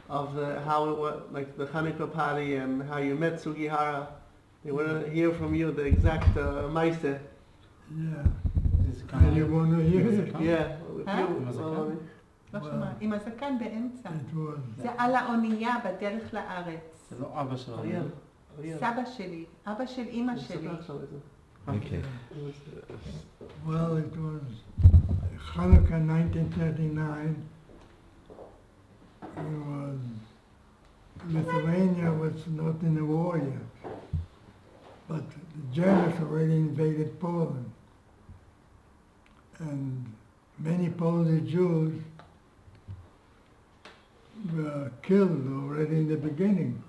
of how it was, like the Chanukah party and how you met Sugihara. They want to hear from you the exact Maise. Yeah. You want to hear it? Yeah. לא שמע, עם הזקן באמצע. It was. זה על האונייה בדרך לארץ. זה לא אבא שלנו. סבא שלי, אבא של אמא שלי. Okay. Well, it was Chanukah 1939. It was, Lithuania was not in the war yet, but the Germans already invaded Poland. And many Polish Jews were killed already in the beginning.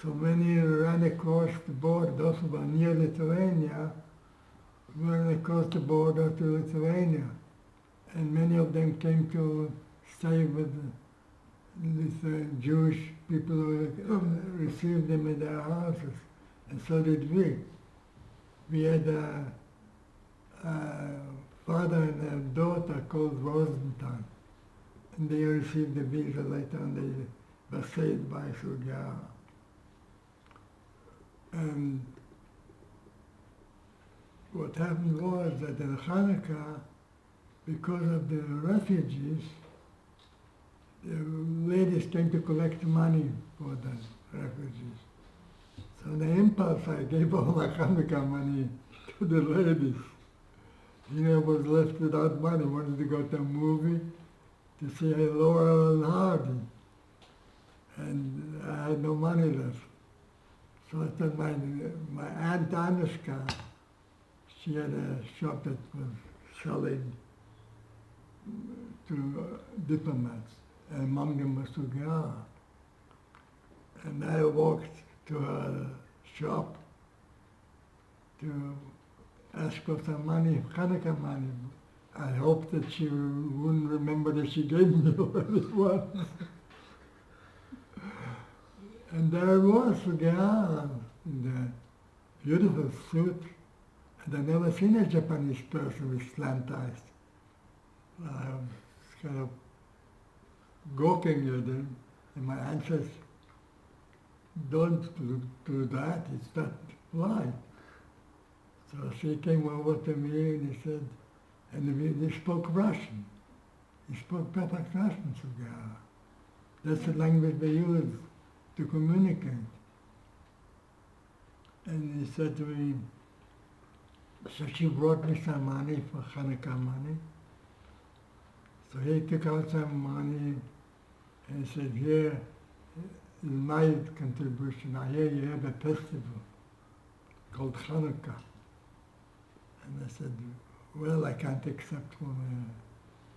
So many ran across the border. Those who were near Lithuania ran across the border to Lithuania. And many of them came to stay with these Jewish people who received them in their houses. And so did we. We had a father and a daughter called Rosenthal. And they received the visa later and they were saved by Sugihara. And what happened was that in Chanukah, because of the refugees, the ladies came to collect money for the refugees. So on the impulse, I gave all my Chanukah money to the ladies. I was left without money, wanted to go to a movie to see Laurel and Hardy. And I had no money left. So I thought my Aunt Anushka, she had a shop that was selling to diplomats, and among them was Sugihara. And I walked to her shop to ask for some money, Chanukah money. I hoped that she wouldn't remember that she gave me already once. And there was Sugihara in the beautiful suit. And I'd never seen a Japanese person with slant eyes. I was kind of gawking at them. And my aunt says, don't do that, it's not right. So she came over to me and he said, and they spoke Russian. He spoke perfect Russian, Sugihara. That's the language they use to communicate. And he said to me, so she brought me some money for Chanukah money. So he took out some money and he said, here is my contribution. Now here you have a festival called Chanukah. And I said, well, I can't accept from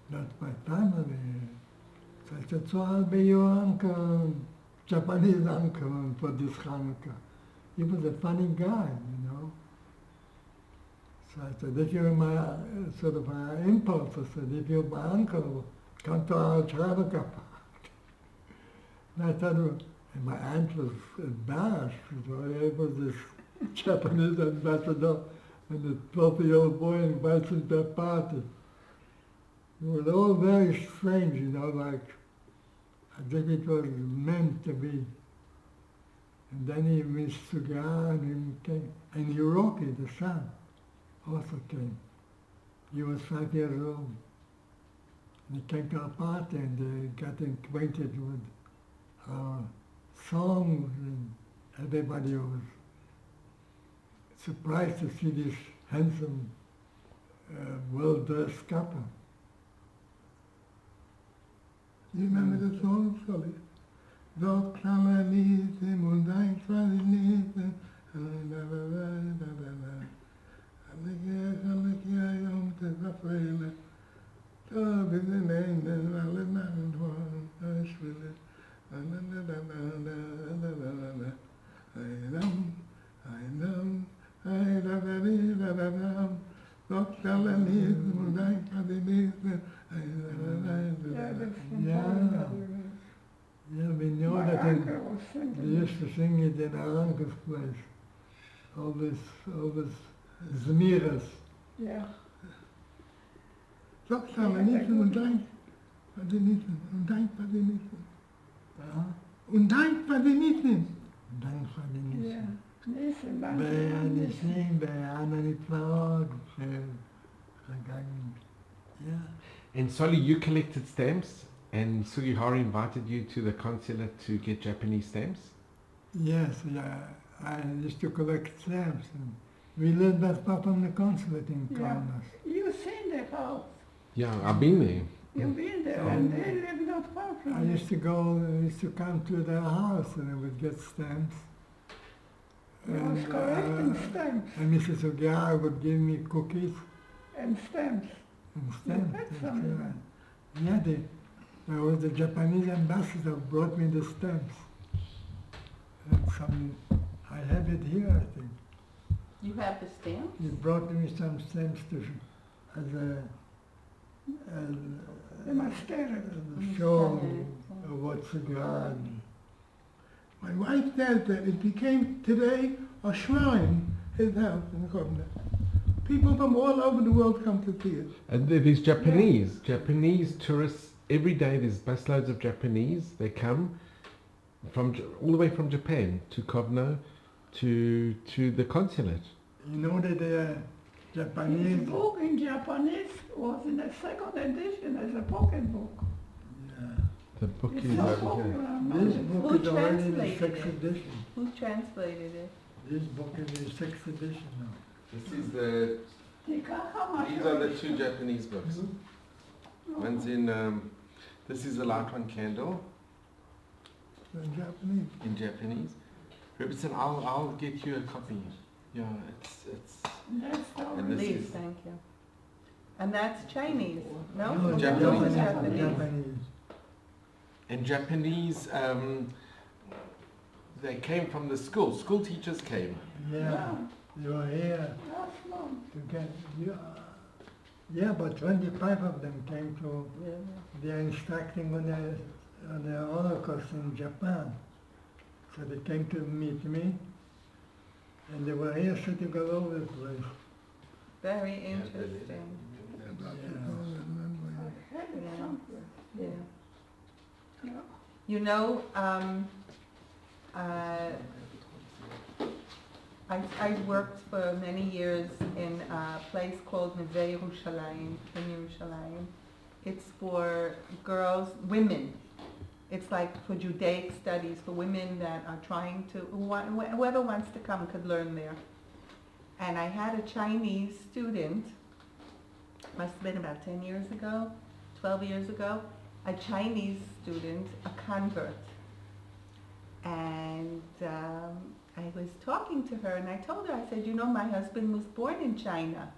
not my family. So I said, so I'll be your uncle, Japanese uncle for this Chanukah. He was a funny guy, So I said, if you're my, sort of my impulse, I said, if you're my uncle, come to our Chanukah party. And I thought, and my aunt was embarrassed, it was this Japanese ambassador, and the 12-year-old boy invites him to a party. It was all very strange, like, as if it was meant to be. And then he missed Sugihara and he came. And Hiroki, the son, also came. He was 5 years old. And he came to our party and they got acquainted with our songs, and everybody was surprised to see this handsome, well-dressed couple. You remember the song, Solly? Doch Klammernieten und ein Qualinieten, Yeah, we know that they used to sing it in our uncle's place. All this Zmiras. Yeah. Doch Klammernieten und ein Qualinieten und ein Qualinieten. Und Dank für die Nissen. Dank für die Nissen. Ja, ניסים, בנק בניסים, הנפלאות שחגגנו. Yeah. And Solly, you collected stamps, and Sugihara invited you to the consulate to get Japanese stamps? Yes, yeah. I used to collect stamps. And we lived not far from the consulate in Yeah. Kaunas. You seen the house. Yeah, I've been there. You've been there, and they live not far I from used to go, I used to come to their house and I would get stamps. you. I was collecting stamps And Mrs. Sugihara would give me cookies and stamps. and stamps. that's something. Yeah, there was the Japanese ambassador brought me the stamps. And I have it here, I think. You have the stamp? He brought me some stamps as a They must stare at it. show of what Sugihara did. My wife said that it became today a shrine, his house in Kovna. People from all over the world come to see it. And there's Japanese tourists. Every day there's busloads of Japanese. They come from all the way from Japan to Kovno to the consulate. You know that the His Japanese... book in Japanese was in the second edition as a pocket book. Yeah. The book It's is so over here. popular now. This book Who is already in the translated sixth it? edition. Who translated it? This book is in the sixth edition now. This is the. How much These are the two Japanese books. One's in. This is the light one candle In Japanese. in Japanese. Robertson, I'll get you a copy. Yeah, it's. That's the And this Please, is- thank you. And that's Chinese, no? No, Japanese. Japanese. In Japanese, they came from the school. School teachers came. Yeah, they were here last month. to get... Yeah, but 25 of them came to... They are instructing on the Holocaust in Japan. So they came to meet me, and they were here sitting all over the place. Very interesting. Yeah. Yeah. You know, I worked for many years in a place called Neve Yerushalayim in Yerushalayim. It's for girls, women. It's like for Judaic studies, for women that are trying to, whoever wants to come could learn there. And I had a Chinese student, must have been about 10 years ago, 12 years ago, a Chinese student, a convert. And I was talking to her and I told her, I said, you know, my husband was born in China.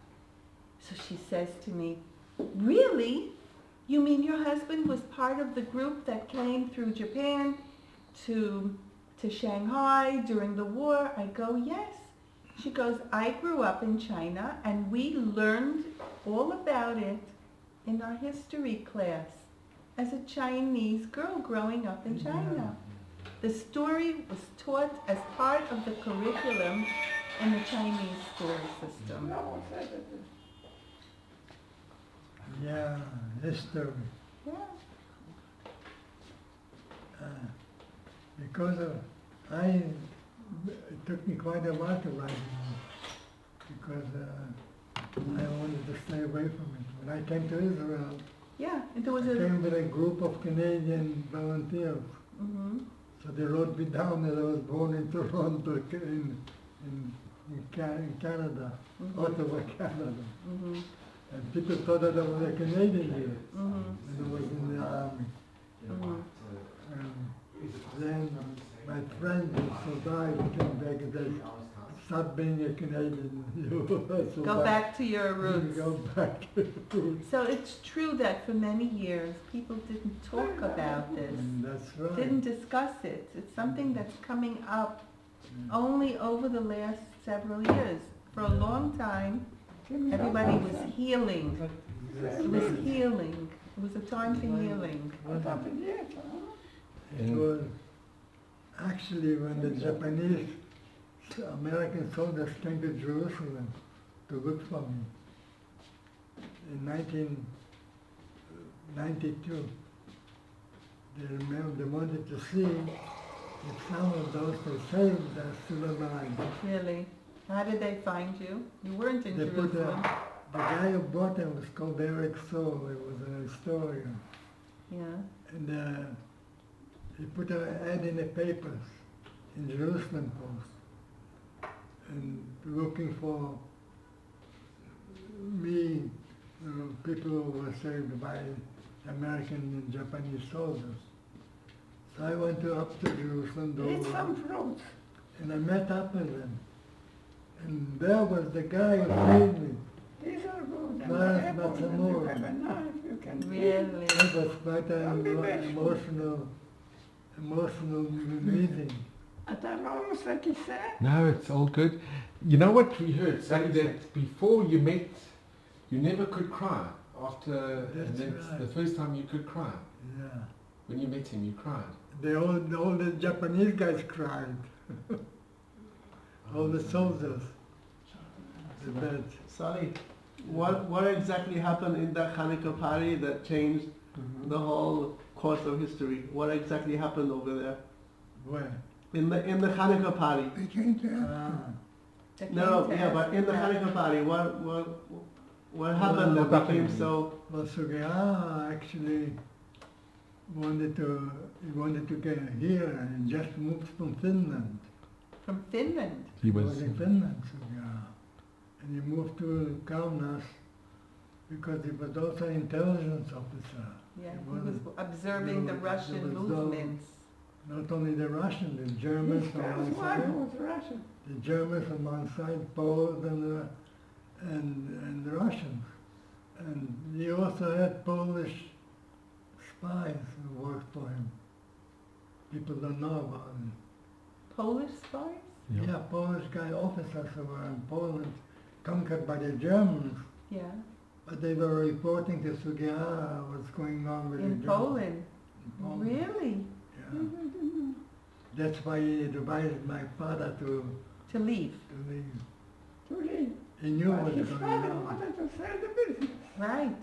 So she says to me, really? You mean your husband was part of the group that came through Japan to Shanghai during the war? I go, yes. She goes, I grew up in China and we learned all about it in our history class as a Chinese girl growing up in China. The story was taught as part of the curriculum in the Chinese school system. No one said it. Yeah, history. Yeah. Because it took me quite a while to write it, because I wanted to stay away from it. When I came to Israel, Yeah, and there I was a... came with a group of Canadian volunteers. Mhm. So they wrote me down that I was born in Toronto, in Canada, Mhm. Ottawa, Canada. Mhm. And people thought that I was a Canadian here, Mhm. and I was in the army. Mhm. And then my friend who survived came back and said, stop being a Canadian. Go back to your roots. Go back to your roots. So it's true that for many years people didn't talk about this, And that's right. didn't discuss it. It's something that's coming up only over the last several years. For a long time, everybody was healing. It was healing. It was a time for healing. What happened yet, huh? It was actually when the Japanese American soldiers came to Jerusalem to look for me in 1992. they wanted to see if some of those they saved are still alive. Really? How did they find you? You weren't in They put Jerusalem. the guy who bought them was called Eric Soul. He was a historian. Yeah. And he put an ad in the papers, in Jerusalem Post, and looking for me, people who were saved by American and Japanese soldiers. So I went up to Jerusalem, Eat some fruits. and I met up with them. And there was the guy who saved me. These are good. And No, the it's not apples, some and more. you have a knife, you can eat. Really? It was quite an Don't be bashful. emotional meeting. אתה לא עושה כיסא? No, it's all good. You know what we heard, Sally, that before you met, you never could cry. After, and That's that's right. the first time you could cry. Yeah. When you met him, you cried. All the Japanese guys cried. All the soldiers. The bed. Solly, what exactly happened in that Chanukah party that changed the whole course of history? What exactly happened over there? Where? In the Chanukah party? They came to Ah, They No, came to yeah, but in the ask- Chanukah party, what happened that what became happened? so? well, Sugihara actually wanted to get here and just moved from Finland. From Finland. He He was. was in Finland, Sugihara. And he moved to Kaunas because he was also an intelligence officer. Yeah, It he was wasn't- observing the there was- Russian there was no- movements. Not only the Russian, the Germans His from one first wife side, was Russian. the Germans from one side, Poles and the Russians. And he also had Polish spies who worked for him. People don't know about it. Polish spies? Yeah, Polish guy officers who were in Poland, conquered by the Germans, Yeah. but they were reporting to Sugihara what's going on with the In Germans. Poland? In Poland. Really? Yeah. That's why he advised my father to To leave? leave. To leave. He knew But what was his going father on. wanted to sell the business. Right.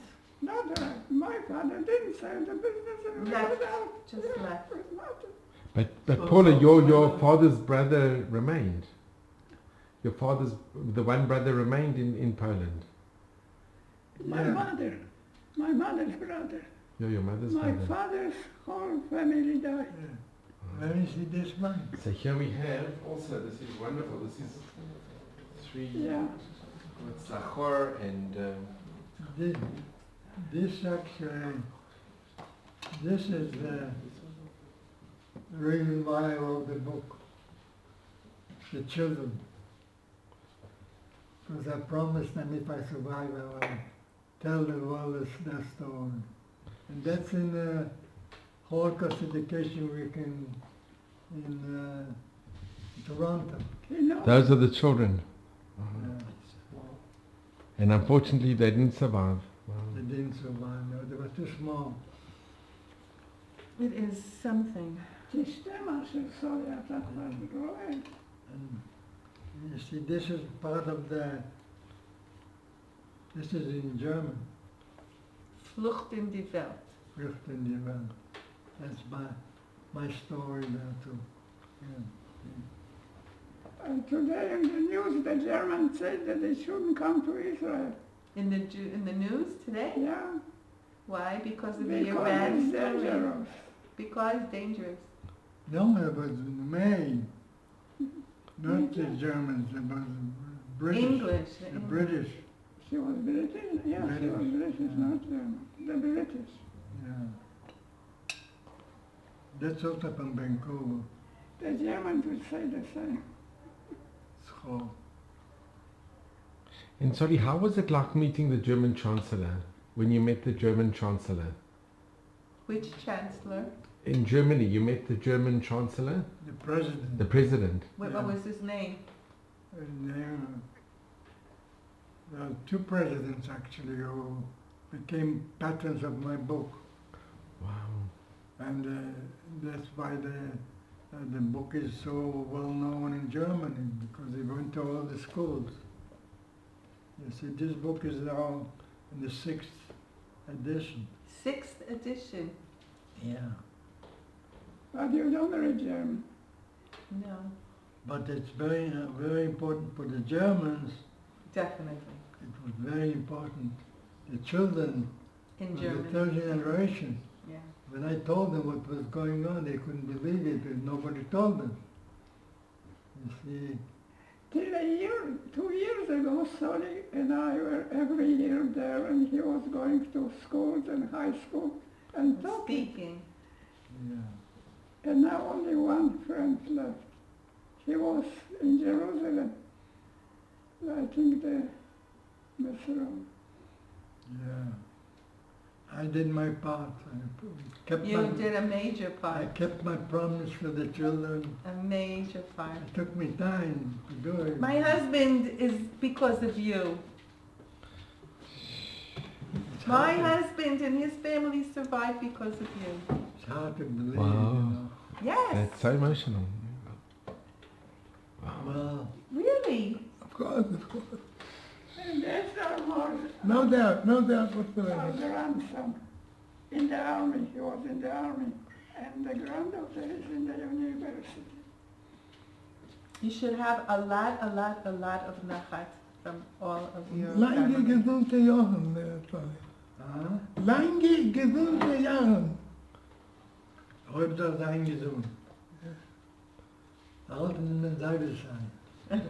Not right. My father didn't sell the business and we Left. got out. Just Yeah, left. it was nothing. But So- Paula, so- your father's brother remained. Your the one brother remained in Poland. My Yeah. mother's brother. You're your mother's My brother. father's whole family died. Yeah. Let me see this one. So here we have also, this is wonderful, this is three, Yeah. with Zachor and This actually, this is the reason why I wrote the book, the children. Because I promised them if I survive, I will tell the world their story. And that's in the Holocaust Education Week in Toronto. You know, those are the children. Yeah. And unfortunately they didn't survive. They didn't survive, no, they were too small. It is something. תשתה משהו סורי, אתה כבר רואה. And you see, this is part of this is in German, Flucht in die Welt. Flucht in die Welt. That's my story there too. Yeah. And today in the news, the Germans said that they shouldn't come to Israel. In the news today? Yeah, Why? Because of the because Iran it's story. dangerous. Because dangerous. No, it was May, not the Germans, it was British. English. The British, She was British, yeah, she was British, not German. The British. yeah. That's also from Vancouver. The Germans would say the same. So, And sorry, how was it like meeting the German Chancellor, when you met the German Chancellor? Which chancellor? In Germany, you met the German Chancellor? the President. The President. What Yeah. was his name? And there were two presidents actually who became patrons of my book, Wow. and that's why the book is so well known in Germany, because they went to all the schools. You see, this book is now in the 6th edition. 6th edition. Yeah. But you don't read German. No, But it's very, very important for the Germans. definitely. It was very important. The children In of the Germany. third generation, Yeah. when I told them what was going on, they couldn't believe it, and nobody told them. You see, Till a year, 2 years ago, Solly and I were every year there, and he was going to schools and high school and talking. Speaking. yeah. And now only one friend left. He was in Jerusalem, lighting the mushroom. Yeah. I did my part. I kept You my, did a major I part. kept my promise for the children. A major part. It took me time to do it. My husband is because of you. It's My hard to- husband and his family survived because of you. It's hard to believe, Wow. you know. Yes, That's so emotional. Well, really. Of course, of course. And that's our No doubt whatsoever. grandson in the army. He was in the army. And the granddaughter is in the university. You should have a lot of nachat from all of your Lange family. gesunde Jochen, Solly. huh? Lange gesunde Jochen. Heute das eingesungen. Alten in der Seite sein.